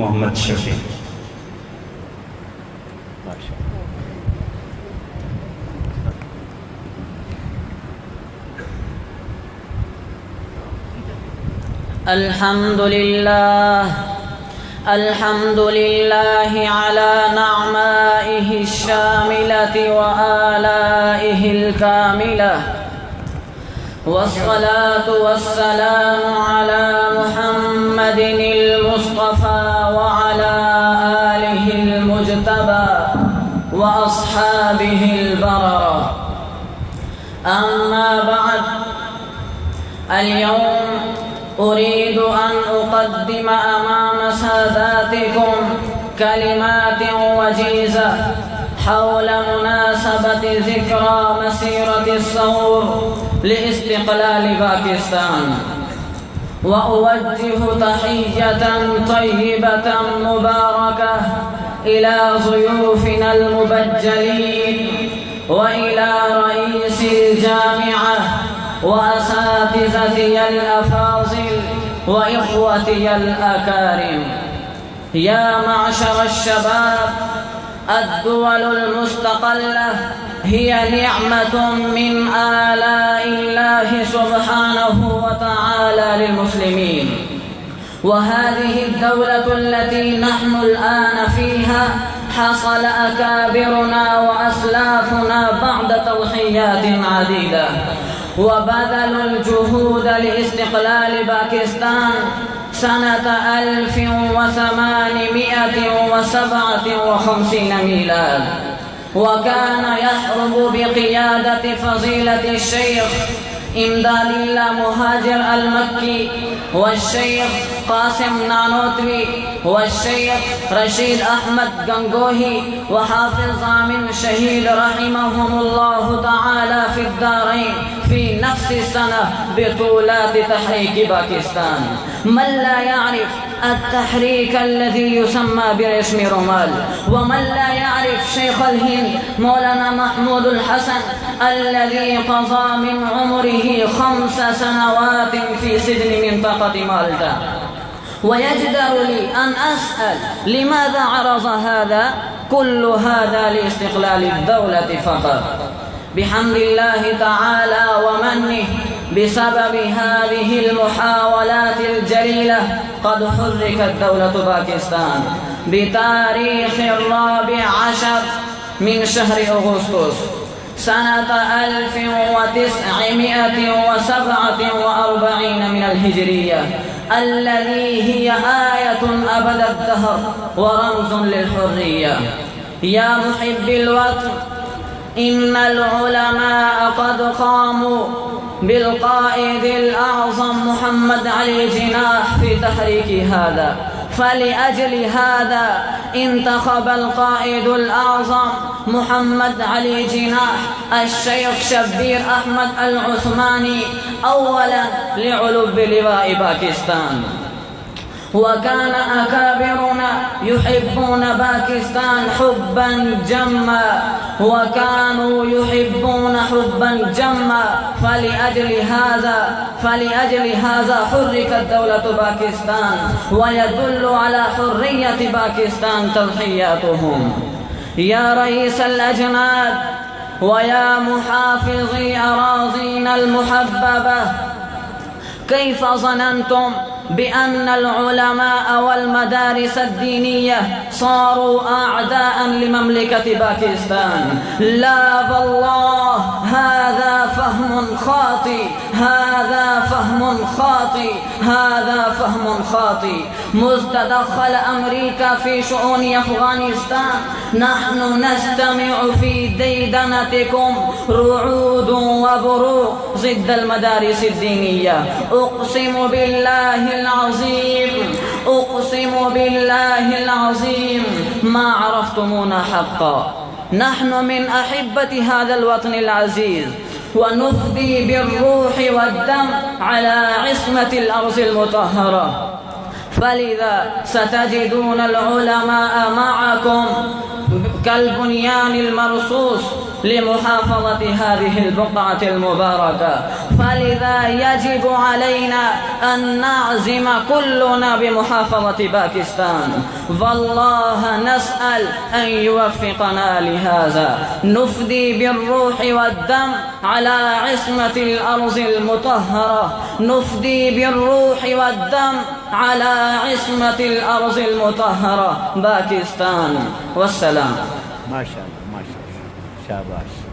मोहम्मद शफी। الحمد لله على نعمائه الشاملة وآلائه الكاملة، والصلاة والسلام على محمد المصطفى وعلى آله المجتبى وأصحابه البررة. أما بعد، اليوم أريد أن أقدم أمام ساداتكم كلمات وجيزة حول مناسبة ذكرى مسيرة الثور لاستقلال باكستان، وأوجه تحية طيبة مباركة إلى ضيوفنا المبجلين وإلى رئيس الجامعة وأساتذتي الأفاضل وإخوتي الأكارم. يا معشر الشباب، الدول المستقلة هي نعمة من آلاء الله سبحانه وتعالى للمسلمين، وهذه الدولة التي نحن الآن فيها حصل أكابرنا وأسلافنا بعد تضحيات عديدة، وبذلوا الجهود لاستقلال باكستان سنة 1857 ميلاد، وكان يحرب بقيادة فضيلة الشيخ إمداد الله مهاجر المكي والشيخ قاسم نانوتوي والشيخ رشيد أحمد غنگوهي وحافظ ضامن شهيد رحمهم الله تعالى في الدارين في نفس السنة بطولات تحريك باكستان. من لا يعرف التحريك الذي يسمى برسم رمال، ومن لا يعرف شيخ الهند مولانا محمود الحسن الذي قضى من عمره 5 سنوات في سجن منطقة مالطا. ويجدر لي أن أسأل لماذا عرض هذا كل هذا لاستقلال الدولة فقط؟ بحمد الله تعالى ومنه، بسبب هذه المحاولات الجليلة قد حركت دولة باكستان بتاريخ 14 من شهر أغسطس سنة 1947 من الهجرية، الذي هي آية أبد الدهر ورمز للحرية. يا محب الوطن، إن العلماء قد قاموا بالقائد الأعظم محمد علي جناح في تحريك هذا، فلأجل هذا انتخب القائد الأعظم محمد علي جناح الشيخ شبير أحمد العثماني أولا لعلو لواء باكستان. وكان أكابرنا يحبون باكستان حبا جما، وكانوا يحبون حبا جما، فلأجل هذا حركت دولة باكستان، ويدل على حرية باكستان تضحياتهم. يا رئيس الأجناد ويا محافظي أراضينا المحببة، كيف ظننتم بأن العلماء والمدارس الدينية صاروا أعداء لمملكة باكستان؟ لا والله، هذا فهم خاطئ، هذا فهم خاطئ، هذا فهم خاطئ. مذ تدخل أمريكا في شؤون أفغانستان نحن نستمع في ديدنتكم رعود وبروق ضد المدارس الدينية. أقسم بالله العظيم ما عرفتمونا حقا. نحن من أحبة هذا الوطن العزيز، ونفدي بالروح والدم على عصمة الأرض المطهرة، فلذا ستجدون العلماء معكم كالبنيان المرصوص لمحافظة هذه البقعة المباركة، فلذا يجب علينا أن نعزم كلنا بمحافظة باكستان، والله نسأل أن يوفقنا لهذا. نفدي بالروح والدم على عصمة الأرض المطهرة، نفدي بالروح والدم على عصمة الأرض المطهرة باكستان. والسلام. ما شاء الله ما شاء الله، شاباش.